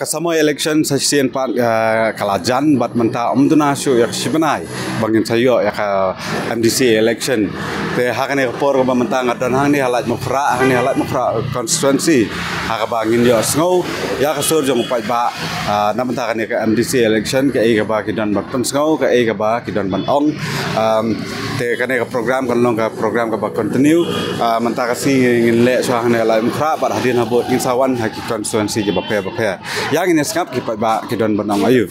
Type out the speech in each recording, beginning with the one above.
kasama election sa siyan pa kalajan bat menta umduna syu yak sibanai bangin sayo yak MDC election te hakane por ba menta ngadan hang ni halat mukra constituency haka bangin yo sngo ya kasur jong pai ba na menta kan ke MDC election ke ga ba kidan bat sngo ke ga ba kidan ban ong te kane ka program kan long ka program ka ba continue menta kasi ngin le so hang ni halat mukra bat hadin habot in sawan haki constituency je ba pe yang ini skap kipat ba kidon benang ayu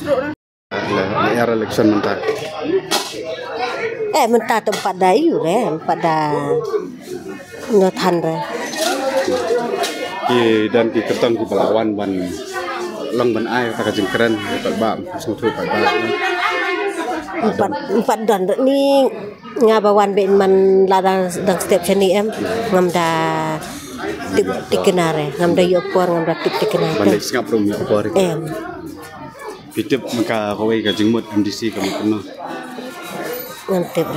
era election mentar mentar tempat dayu pada ngotan re dan ki ketong ki balawan ban long ban ai ta kajing keren kipat ba sutu kipat ba empat dan ni ngabawan ben man ladang dang step chani ngamda tikenare ngamda yopor ngamda tikenare balik ngap rum yopor pitip maka kowe ka jingmut MDC ka mukno ngantip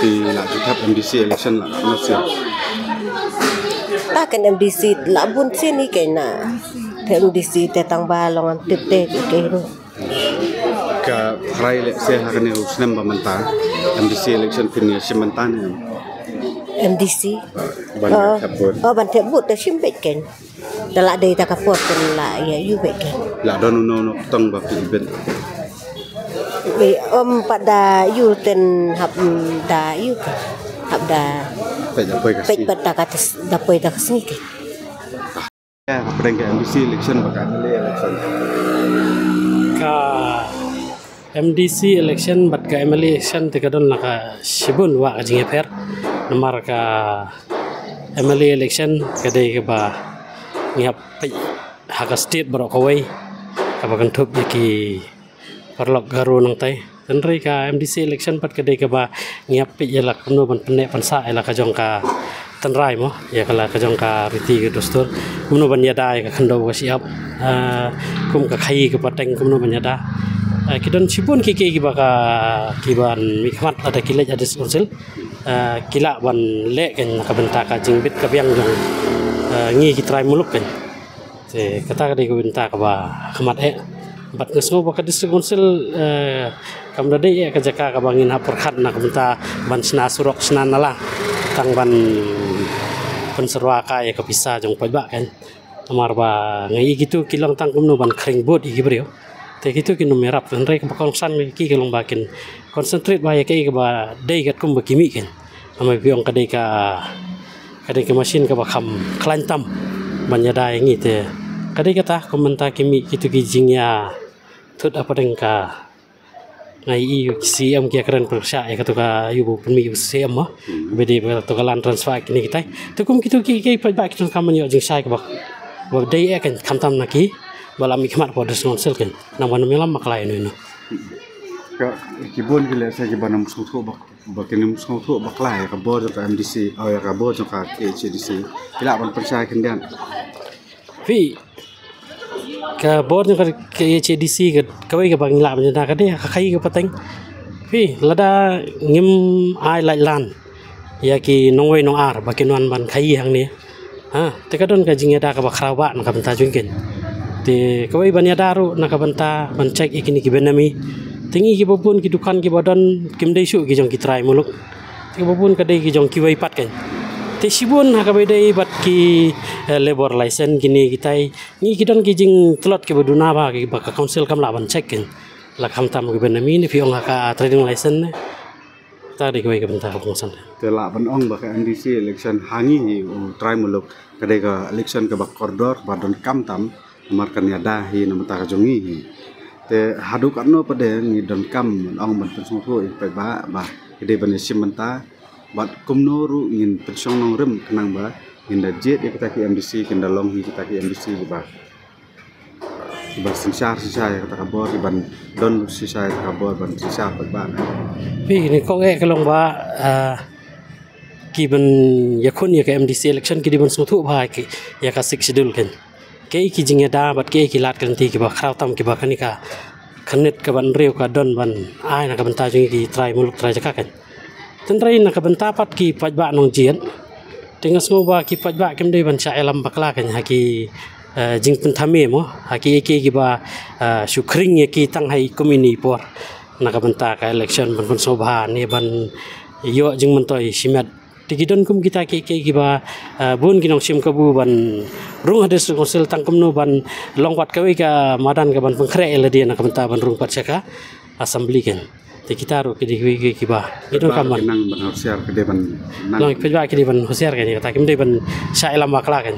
di la tetap MDC election la nasir ta kan MDC la bun sini kena MDC tetang balong antip te kero ka rai le se hakane usnam ba manta MDC election kini simantan MDC ban tebut te simbet ken dalak dei ta kapot ken la ya yu bet ken la don no tong ba ben pada yu ten hab da yu ken hab da pet pada kates da poi da kesni ken ya pedang ke MDC election ba election ka MDC election bat ka MLA election te kadon la ka sibun wa jinge per nomor ka MLA election kadai ke ba ngap haka state bro kawai ka bagan thup yaki parlok garu nang tai tenri ka MDC election pat kadai ke ba ngap yala kuno ban pene pansa ela ka jong ka tenrai mo ya kala ka jong ka riti ke dostur kuno ban yada ka khando ka siap kum ka khai ke pateng kuno ban yada kidon sibun kiki kiban mikmat ada kilaj ada konsil kila ban le kan ka benta ka jingbit ka biang jong ngi ki trai muluk kan te kata ka de ko benta ka ba khamat bat ngesno ba ka district konsil kam dade ka jaka ka bangin ha perkhat na ka benta ban sna surok sna nala tang ban penserwa ka ya ka pisa jong pai ba kan amar ba ngai gitu kilang tang kumno ban kring bot iki brio te gitu kinu merap nrai ka bakong san ki kelong bakin concentrate ba ya ke ba dei gat kum ba kimi ken amai piong ka dei ka machine ka ba kham klantam banyada ngi te ka dei kata komenta kimi gitu ki jingya thut apa deng ka ngai i CM kia keren persya ya katuka yubu penmi CM ma bede ba to kalan transfer kini kita to kum gitu ki pa ba kitun kamanyo jing sai ka ba dei kan khamtam naki balam ikmat pada sonsel kan nama melam maklai no ka kibon gile sa kiban musngo bakin musngo baklai ka bor ka MDC au ya ka bor ka HDC kila ban percaya kendian fi ka bor ka HDC ka kawai ka bangla banja ka de ka khai ka pateng fi lada ngim ai lai lan ya ki nongoi nong ar bakin wan ban khai hang ni te ka don ka jingeda ka bakrawa na ka benta jungken te kawai banya daru nakabanta ban cek ikini ki benami tingi ki bobun ki dukan ki badan kim dei su ki jong ki trai muluk te bobun ka dei ki jong ki wai pat kan te sibun ha ka bai dei bat ki labor license kini kitai ni ki don ki jing tlot ki baduna ba ki ba council kam la ban cek kan la kham tam ki benami ni fiong ka trading license ta dei ki benta ka pungsan te la ban ong ba ka MDC election hangi trai muluk ka dei ka election ka ba koridor ba don kam tam markan ya dahi nama ta jongi te hadu karno pada ni don kam ong ban pensong tu pe ba ide ban simenta bat kumno ru ngin pensong nong rem kenang ba inda jet ya kita ki MDC kenda long hi kita ki MDC ba sinsar ya kata kabor ban don sisa ya kabor ban sisa ba pi ni ko e kalong ba ki ban yakun ya ka MDC election ki di ban sutu ba ki ya ka sik schedule kan ke ki jingya da bat ke ki lat kan ti ki ba kraw tam ki ba kanika khanet ka ban reu ka don ban ai na ka benta jing ki trai muluk trai jaka kan tentrai na ka benta pat ki paj ba nong jien tingas ngo ba ki paj ba kem dei ban cha elam bakla kan ha ki jing pentame mo haki eki giba syukring eki tang hai komini por nakabenta ka election ban sobha ne ban yo jing mentoi simet tigidon kum kita ke giba bun kinong sim kabu ban rung hades konsil tangkem no ban longwat kawi ka madan ka ban pengkre eladi nakabenta ban rung patsaka assembly kan te kita ro ke giba idon kaman nang ban hosiar ke ban long pejwa ke ban hosiar kan kata kim de ban sha elam wakla kan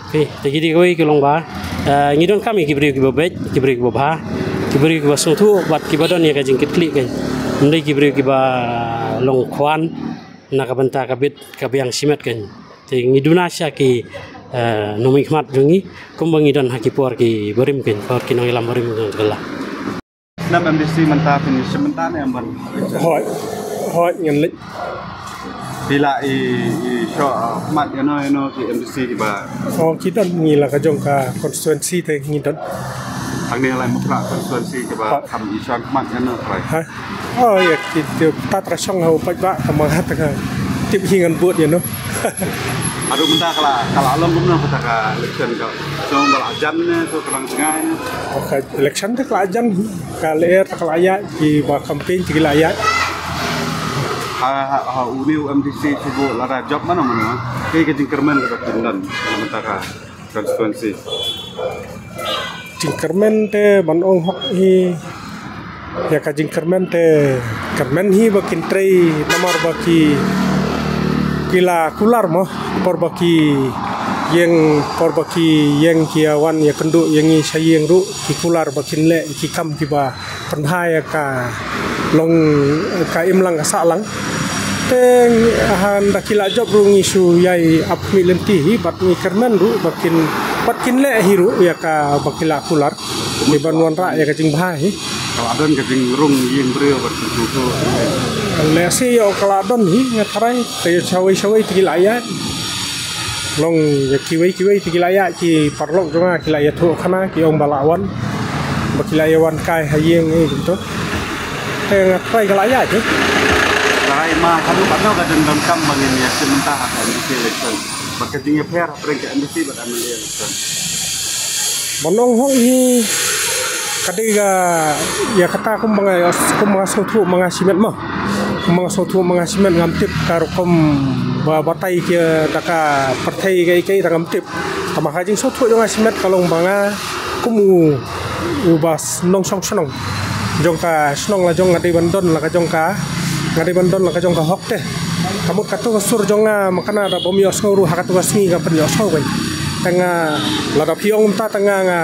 pe te gidi koi ke long ba ngidon kami gibri giba bet gibri giba ba gibri giba sotu bat kibadon ya ka jingkit klik kan ndai gibri giba long khwan nakabenta kabit kabiang simet kan te ngiduna sya ki nomi khmat jungi kumbang idon hakipor ki berim kan por ki nong elam berim kan gala nam MDC mentah finish sementara yang ban hỏi ngân lịch bila syo khmat eno ki MDC di ba kita ngi la ka jong ka constituency te ngi don thang ni lai mukra konstituensi ke ba tham isan khmat eno thai ha ya kita tatra song hau pa ba ka mang hat ka tip hingan buat ya no aduh mentah kalau alom gumna kata ka election ka so bala jan ne so terang tengah ne ka election te ka jan ka leer ka laya ki ba campaign ki laya ha uniu MDC sibu lara job mana ke jingkermen ka tindan mentah ka konstituensi jingkermen te ban ong hok hi ya ka jingkermen te kermen hi bakin trei namar baki kila kular mo porbaki yang kiawan ya kendu yang i sayeng ru ki kular bakin le ki kam ki ba penhaya ka long ka imlang ka salang teng han dakila job ru ngisu yai apmi lenti hi bat ni kermen ru bakin le hiru ya ka bakila kular di banwan ra ya ka jing bhai kalau adon ke jing rung yin brio bersusu le si yo kala don hi ngatarai te chawai tigilaya long ya kiwai tigilaya ki parlok jonga kilaya thu khana ki ong balawan bakilaya wan kai hayeng ni gitu te ngatarai galaya je Rai mah kamu patno ka dendam kam bangin ya sementara MDC election bakajing fair preng ke MDC bat amali election monong hong hi kadiga ya kata kum mga sotu mga simet mah mga sotu mga simet ngamtip karo kom batai ke daka partai kai ngamtip tama kajing sotu nga simet kalong banga kumu ubas nong song sonong jongka snong la jong ngadi bandon la ka jongka hok teh kamu katu sur jonga makana da bomi osnguru hakatu wasngi ka pen osngo kai tanga la da piong ta tanga nga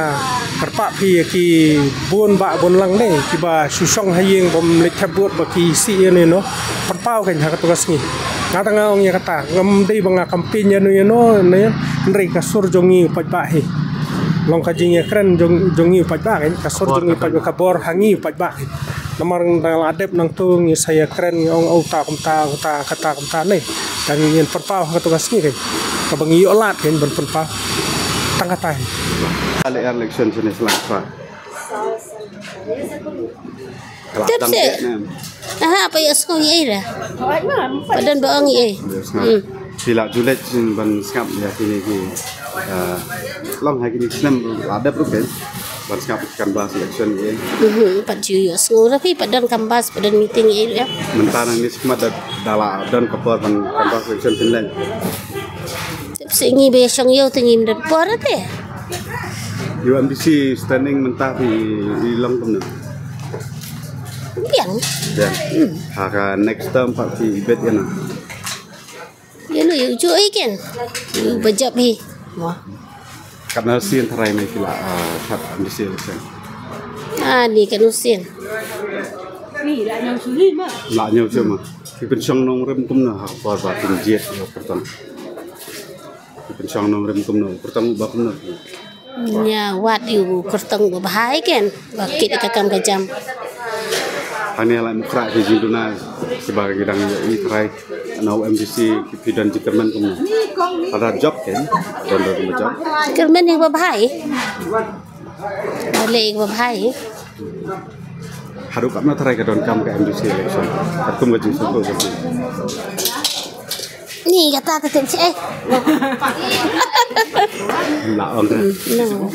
karpa pi ki bun lang ne ki ba susong hayeng bom lek thabut ba ki si ne no perpau kan hakatu wasngi nga tanga ong ya kata ngam dei banga kampanye no ne ndrei ka sur jongi pajba he long ka jing kren jongi pajba kan ka sur jongi pajba ka bor hangi pajba namar dal adep nang tung saya keren ong auta kata ne dan yen perpau hakatu wasngi kan ka bangi olat kan ben perpau tangkatai kali election jenis langka Tipsi. Apa ya sekolah ye dah. Padan baang ye. Sila julet ban skap ya kini long hai kini senam ada problem ban skap kan bahas election ye. Paju ya sekolah tapi padan kambas padan meeting ye ya. Mentara ni semua dala dan kapor ban kambas election Finland. Tipsi ni besong yo tengim dan por te. UMDC standing mentah di long pun. Biang. Haka next term parti ibet yana. Ya lu yo jo iken. Yu bajap hi. Wah. Karena sin terai mai kila hat UMDC election. Ni kan usin. La nhau cuma. Ki pensong nong rem kumna hak par ba pinjet yo pertang. Ki pensong nong rem kumna pertang ba kumna. Nya wat yu kerteng bahai kan. Bakit kakam kajam. Hani ala mukra di jinduna sebagai gidang ini terai nau MDC kipidan jikerman kumna. Ada job kan? Dan job. Kermen yang bahai. Boleh bahai. Haru kapna terai ke don kam ke MDC election. Aku ngajin satu. Ni kata tetap eh. Lah orang. No.